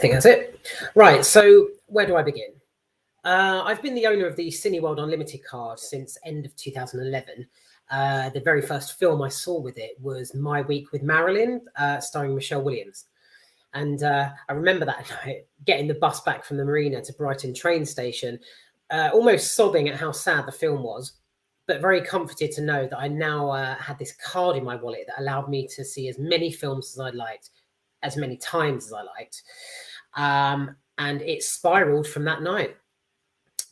think that's it. Right, so where do I begin? I've been the owner of the Cineworld Unlimited card since end of 2011. The very first film I saw with it was My Week with Marilyn, starring Michelle Williams. And I remember that night getting the bus back from the marina to Brighton train station, almost sobbing at how sad the film was, but very comforted to know that I now had this card in my wallet that allowed me to see as many films as I liked, as many times as I liked. And it spiraled from that night.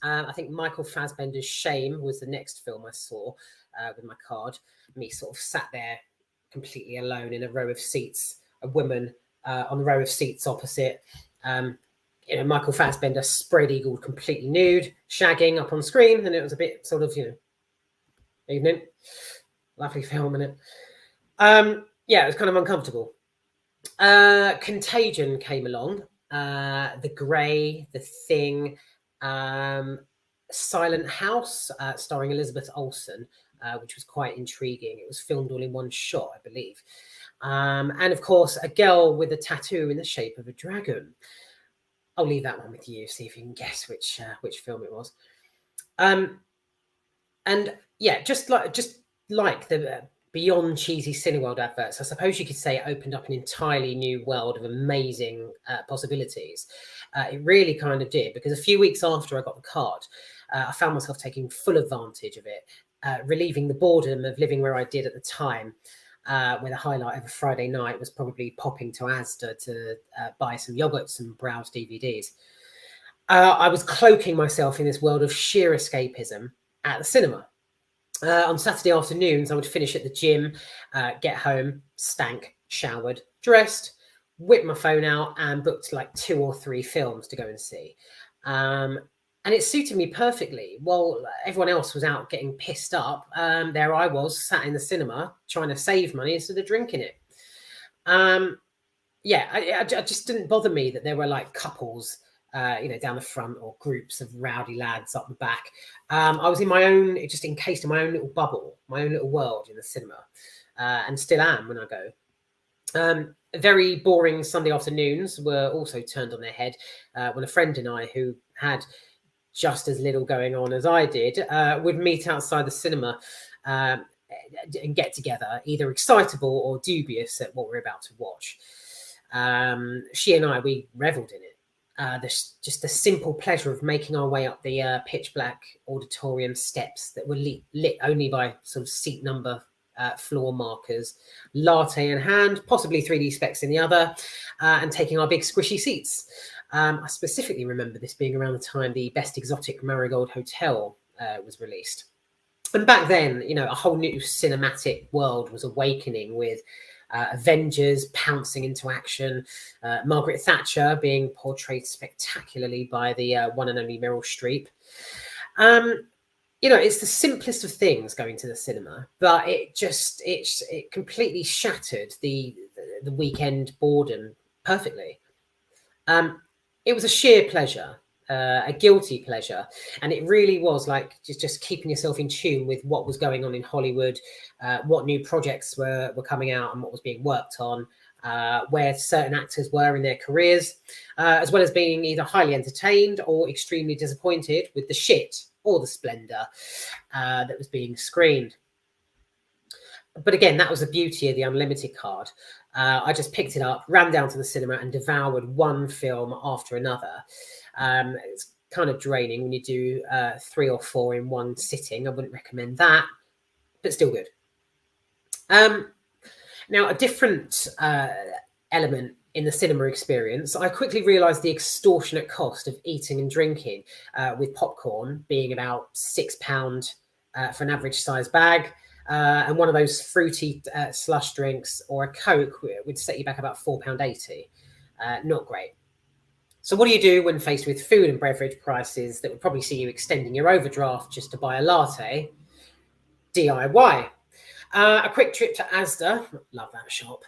I think Michael Fassbender's Shame was the next film I saw with my card. Me sort of sat there completely alone in a row of seats, a woman on the row of seats opposite. Michael Fassbender spread-eagled, completely nude, shagging up on screen, and it was a bit sort of, evening. Lovely film, innit? It was kind of uncomfortable. Contagion came along. The Grey, The Thing, Silent House, starring Elizabeth Olsen, which was quite intriguing. It was filmed all in one shot, I believe. And of course, A Girl with a Tattoo in the Shape of a Dragon. I'll leave that one with you, see if you can guess which film it was. Just like the beyond cheesy Cineworld adverts, I suppose you could say it opened up an entirely new world of amazing possibilities. It really kind of did, because a few weeks after I got the card, I found myself taking full advantage of it, relieving the boredom of living where I did at the time, where the highlight of a Friday night was probably popping to Asda to buy some yogurts and browse DVDs. I was cloaking myself in this world of sheer escapism at the cinema. On Saturday afternoons, I would finish at the gym, get home, stank, showered, dressed, whip my phone out and booked like 2 or 3 films to go and see. And it suited me perfectly. While everyone else was out getting pissed up, there I was sat in the cinema trying to save money instead of drinking it. It just didn't bother me that there were like couples down the front, or groups of rowdy lads up the back. I was in my own, just encased in my own little bubble, my own little world in the cinema, and still am when I go. Very boring Sunday afternoons were also turned on their head when a friend and I, who had just as little going on as I did, would meet outside the cinema and get together, either excitable or dubious at what we're about to watch. She and I, we revelled in it. Just the simple pleasure of making our way up the pitch black auditorium steps that were lit only by sort of seat number floor markers, latte in hand, possibly 3D specs in the other, and taking our big squishy seats. I specifically remember this being around the time the Best Exotic Marigold Hotel was released. And back then, a whole new cinematic world was awakening, with Avengers pouncing into action, Margaret Thatcher being portrayed spectacularly by the one and only Meryl Streep. It's the simplest of things going to the cinema, but it completely shattered the weekend boredom perfectly. It was a sheer pleasure, a guilty pleasure, and it really was like just keeping yourself in tune with what was going on in Hollywood, what new projects were coming out and what was being worked on, where certain actors were in their careers, as well as being either highly entertained or extremely disappointed with the shit or the splendor that was being screened. But again, that was the beauty of the Unlimited card. I just picked it up, ran down to the cinema and devoured one film after another. It's kind of draining when you do 3 or 4 in one sitting. I wouldn't recommend that, but still good. Now, a different element in the cinema experience, I quickly realised the extortionate cost of eating and drinking, with popcorn being about £6 for an average size bag, and one of those fruity slush drinks or a Coke would set you back about £4.80. Not great. So what do you do when faced with food and beverage prices that would probably see you extending your overdraft just to buy a latte? DIY. A quick trip to Asda, love that shop,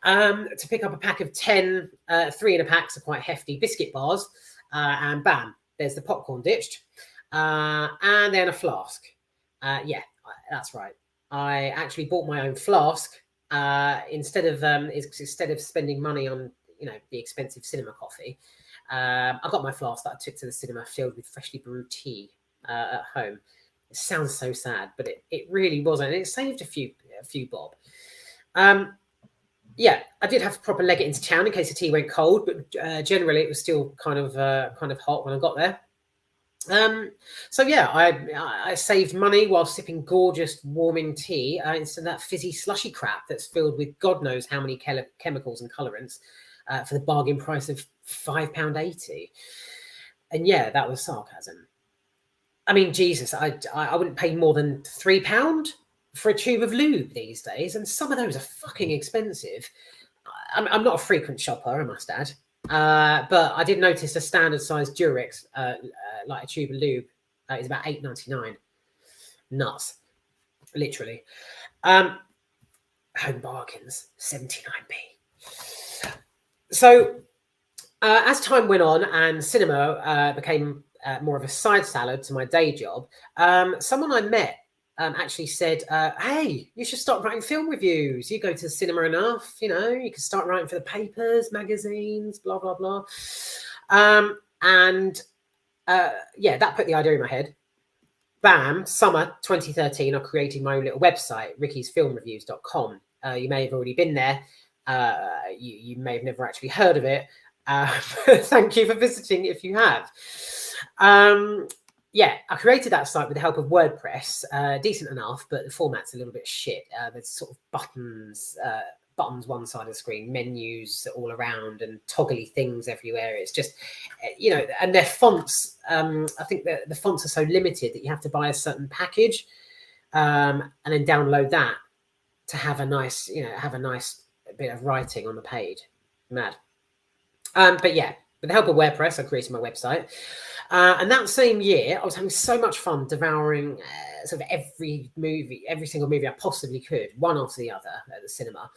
to pick up a pack of 10 3 in a pack, so quite hefty biscuit bars, and bam, there's the popcorn ditched, and then a flask. That's right. I actually bought my own flask instead of spending money on the expensive cinema coffee. I got my flask that I took to the cinema filled with freshly brewed tea at home. It sounds so sad, but it really wasn't. It saved a few bob. Yeah, I did have to proper leg it into town in case the tea went cold, but generally it was still kind of hot when I got there. So yeah, I saved money while sipping gorgeous warming tea instead of that fizzy slushy crap that's filled with God knows how many chemicals and colorants for the bargain price of £5.80. And yeah, that was sarcasm. I mean, Jesus, I wouldn't pay more than £3 for a tube of lube these days, and some of those are fucking expensive. I'm not a frequent shopper, I must add. But I did notice a standard size Durex, like a tube of lube, is about £8.99. Nuts, literally. Home bargains, 79p. So as time went on and cinema became more of a side salad to my day job, someone I met actually said, hey, you should start writing film reviews. You go to the cinema enough, you can start writing for the papers, magazines, blah, blah, blah. Yeah, that put the idea in my head. Bam, summer 2013, I created my own little website, rickysfilmreviews.com. You may have already been there. You may have never actually heard of it. Thank you for visiting if you have. Yeah, I created that site with the help of WordPress, decent enough, but the format's a little bit shit. There's sort of buttons one side of the screen, menus all around, and toggly things everywhere. It's just, and their fonts. I think that the fonts are so limited that you have to buy a certain package and then download that to have a nice, bit of writing on the page. Mad. But yeah, with the help of WordPress, I created my website. And that same year, I was having so much fun devouring sort of every single movie I possibly could, one after the other at the cinema,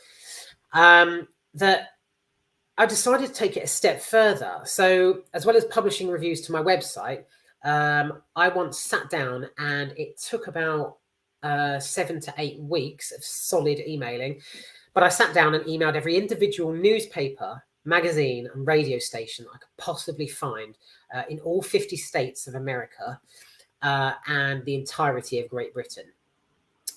that I decided to take it a step further. So as well as publishing reviews to my website, I once sat down, and it took about 7 to 8 weeks of solid emailing. But I sat down and emailed every individual newspaper, magazine and radio station I could possibly find in all 50 states of America and the entirety of Great Britain.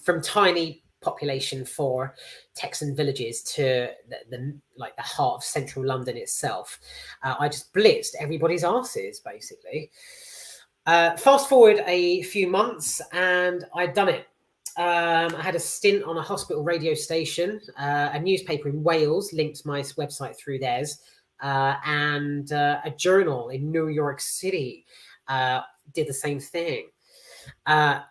From tiny population for Texan villages to the heart of central London itself. I just blitzed everybody's asses, basically. Fast forward a few months and I'd done it. I had a stint on a hospital radio station, a newspaper in Wales linked my website through theirs, and a journal in New York City did the same thing. I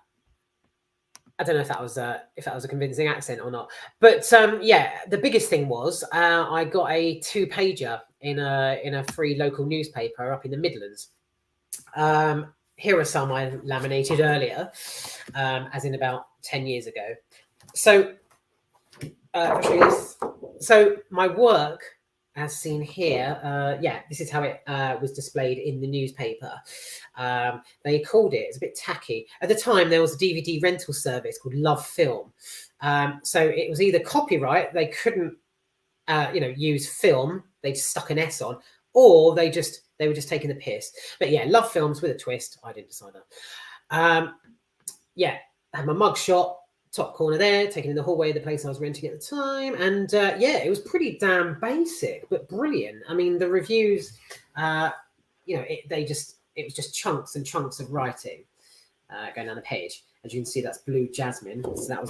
don't know if that was a convincing accent or not, but yeah, the biggest thing was I got a 2-pager in a free local newspaper up in the Midlands. Here are some I laminated earlier, as in about 10 years ago. So, I'll show you this. So my work, as seen here, yeah, this is how it was displayed in the newspaper. They called it, it's a bit tacky. At the time, there was a DVD rental service called Love Film. So it was either copyright, they couldn't, use film, they just stuck an S on, or they were just taking the piss. But yeah, Love Films with a twist. I didn't decide that. Yeah, I had my mug shot, top corner there, taken in the hallway of the place I was renting at the time. And yeah, it was pretty damn basic, but brilliant. I mean, the reviews, it was just chunks and chunks of writing going down the page. As you can see, that's Blue Jasmine. So that was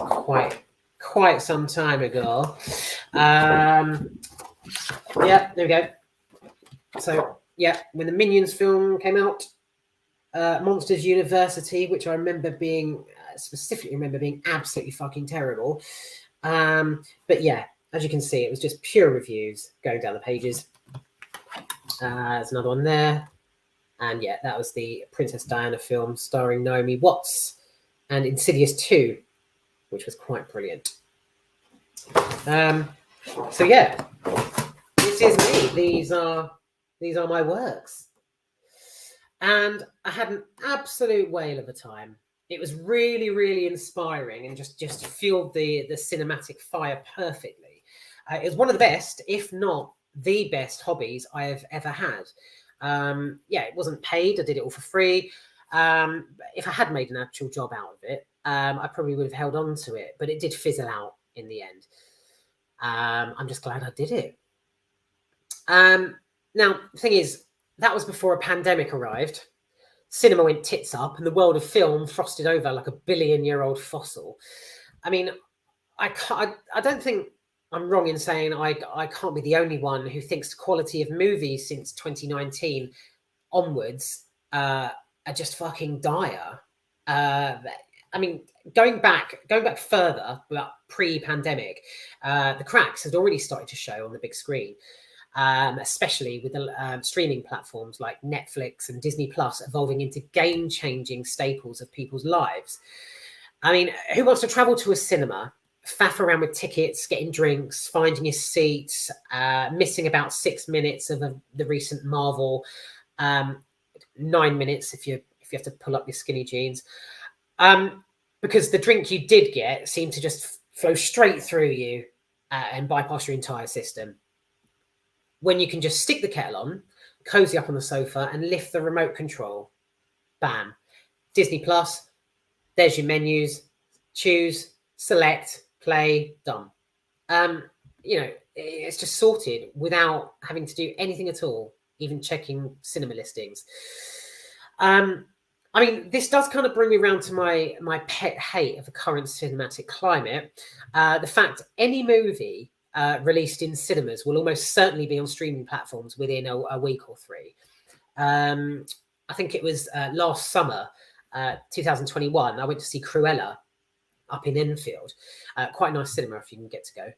quite some time ago. Yeah, there we go. So yeah, when the Minions film came out, Monsters University, which I remember specifically remember being absolutely fucking terrible. But yeah, as you can see, it was just pure reviews going down the pages. There's another one there. And yeah, that was the Princess Diana film starring Naomi Watts and Insidious 2, which was quite brilliant. So yeah, this is me. These are my works. And I had an absolute whale of a time. It was really, really inspiring and just fueled the cinematic fire perfectly. It was one of the best, if not the best hobbies I have ever had. Yeah, it wasn't paid. I did it all for free. If I had made an actual job out of it, I probably would have held on to it, but it did fizzle out in the end. I'm just glad I did it. Now, the thing is, that was before a pandemic arrived. Cinema went tits up, and the world of film frosted over like a billion-year-old fossil. I mean, I don't think I'm wrong in saying I can't be the only one who thinks the quality of movies since 2019 onwards are just fucking dire. I mean, going back further, about pre-pandemic, the cracks had already started to show on the big screen. Especially with the streaming platforms like Netflix and Disney Plus evolving into game-changing staples of people's lives. I mean, who wants to travel to a cinema, faff around with tickets, getting drinks, finding his seats, missing about 6 minutes of the recent Marvel, 9 minutes if you have to pull up your skinny jeans, because the drink you did get seemed to just flow straight through you and bypass your entire system. When you can just stick the kettle on, cozy up on the sofa, and lift the remote control. Bam. Disney Plus, there's your menus. Choose, select, play, done. You know, it's just sorted without having to do anything at all, even checking cinema listings. I mean, this does kind of bring me around to my pet hate of the current cinematic climate. The fact any movie released in cinemas will almost certainly be on streaming platforms within a week or three. I think it was last summer, 2021, I went to see Cruella up in Enfield. Quite a nice cinema if you can get to go.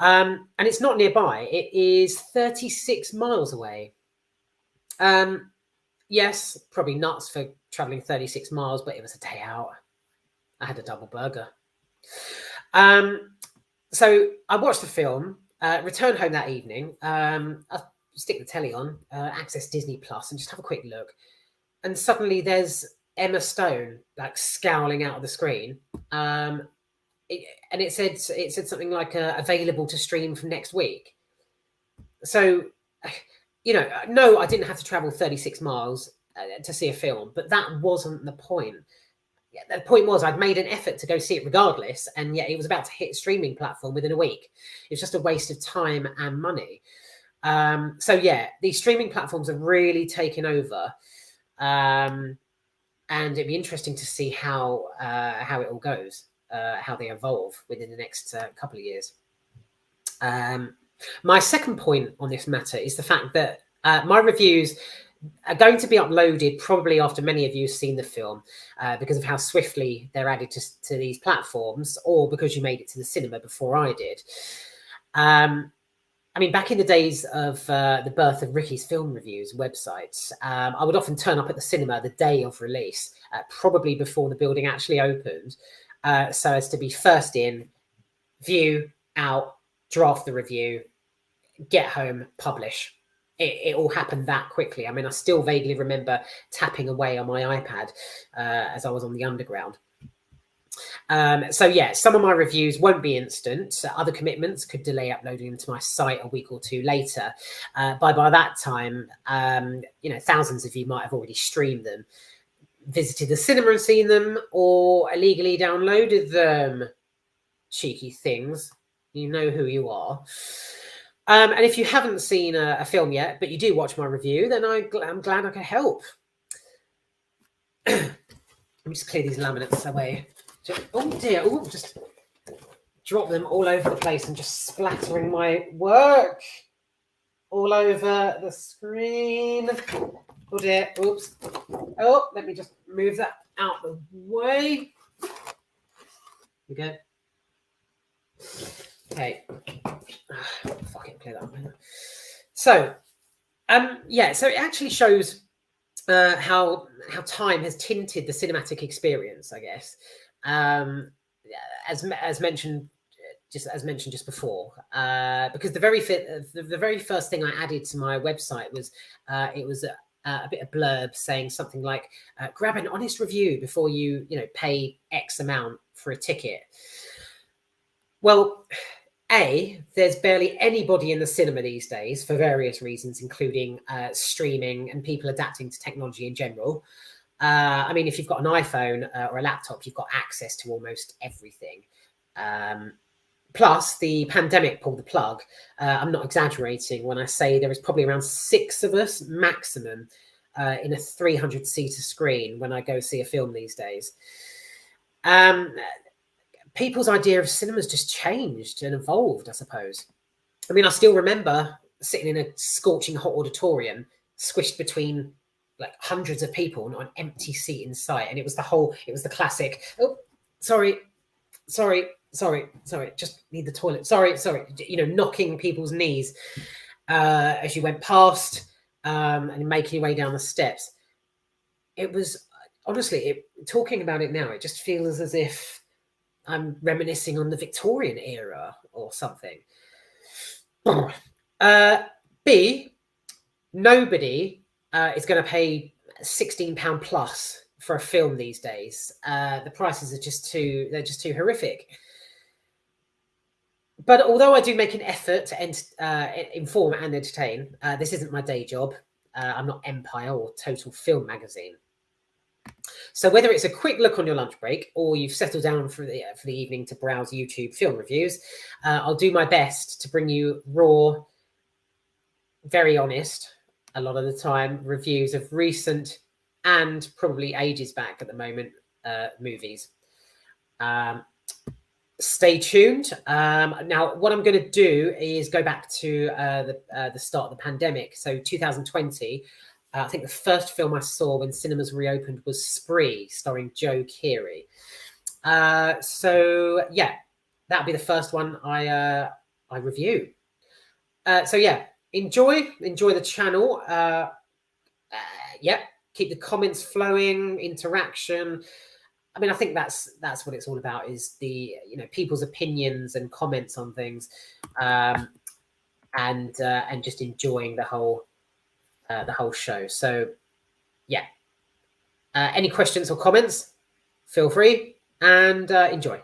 And it's not nearby. It is 36 miles away. Yes, probably nuts for traveling 36 miles, but it was a day out. I had a double burger. So I watched the film, returned home that evening. I'll stick the telly on, access Disney Plus, and just have a quick look. And suddenly there's Emma Stone like scowling out of the screen, and it said something like available to stream from next week. So, you know, no, I didn't have to travel 36 miles to see a film, but that wasn't the point. The point was I'd made an effort to go see it regardless, and yet it was about to hit a streaming platform within a week. It's just a waste of time and money. So yeah, these streaming platforms have really taken over, and it'd be interesting to see how it all goes, how they evolve within the next couple of years. My second point on this matter is the fact that my reviews are going to be uploaded probably after many of you have seen the film, because of how swiftly they're added to these platforms, or because you made it to the cinema before I did. I mean, back in the days of the birth of Ricky's Film Reviews websites, I would often turn up at the cinema the day of release, probably before the building actually opened, so as to be first in, view, out, draft the review, get home, publish. It all happened that quickly. I mean, I still vaguely remember tapping away on my iPad as I was on the Underground. So yeah, some of my reviews won't be instant. Other commitments could delay uploading them to my site a week or two later. By that time, you know, thousands of you might have already streamed them, visited the cinema and seen them, or illegally downloaded them. Cheeky things. You know who you are. And if you haven't seen a film yet, but you do watch my review, then I'm glad I could help. Let me just clear these laminates away. Oh dear, oh, just drop them all over the place and just splattering my work all over the screen. Oh dear, oops. Oh, let me just move that out the way. We go. Okay. Fucking clear that up. So, yeah, so it actually shows how time has tinted the cinematic experience, I guess. As mentioned just before, because the very first thing I added to my website was it was a bit of blurb saying something like, grab an honest review before you pay X amount for a ticket. Well, There's barely anybody in the cinema these days for various reasons, including streaming and people adapting to technology in general. I mean, if you've got an iPhone or a laptop, you've got access to almost everything. Plus, the pandemic pulled the plug. I'm not exaggerating when I say there is probably around 6 of us maximum in a 300-seater screen when I go see a film these days. People's idea of cinema's just changed and evolved, I suppose. I mean, I still remember sitting in a scorching hot auditorium, squished between like hundreds of people, not an empty seat in sight. And it was the classic, oh, sorry, just need the toilet. Sorry, you know, knocking people's knees as you went past and making your way down the steps. It was, honestly, talking about it now, it just feels as if I'm reminiscing on the Victorian era or something. B, nobody is going to pay £16 plus for a film these days. The prices are just too horrific. But although I do make an effort to inform and entertain, this isn't my day job. I'm not Empire or Total Film Magazine. So whether it's a quick look on your lunch break or you've settled down for the evening to browse YouTube film reviews, I'll do my best to bring you raw, very honest, a lot of the time, reviews of recent and probably ages back at the moment movies. Stay tuned. Now, what I'm going to do is go back to the start of the pandemic. So 2020, I think the first film I saw when cinemas reopened was Spree, starring Joe Keery. So yeah, that'll be the first one I review. So yeah, enjoy the channel. Yeah, keep the comments flowing, interaction. I mean, I think that's what it's all about, is the, you know, people's opinions and comments on things, and just enjoying the whole show. So yeah, any questions or comments, feel free, and enjoy.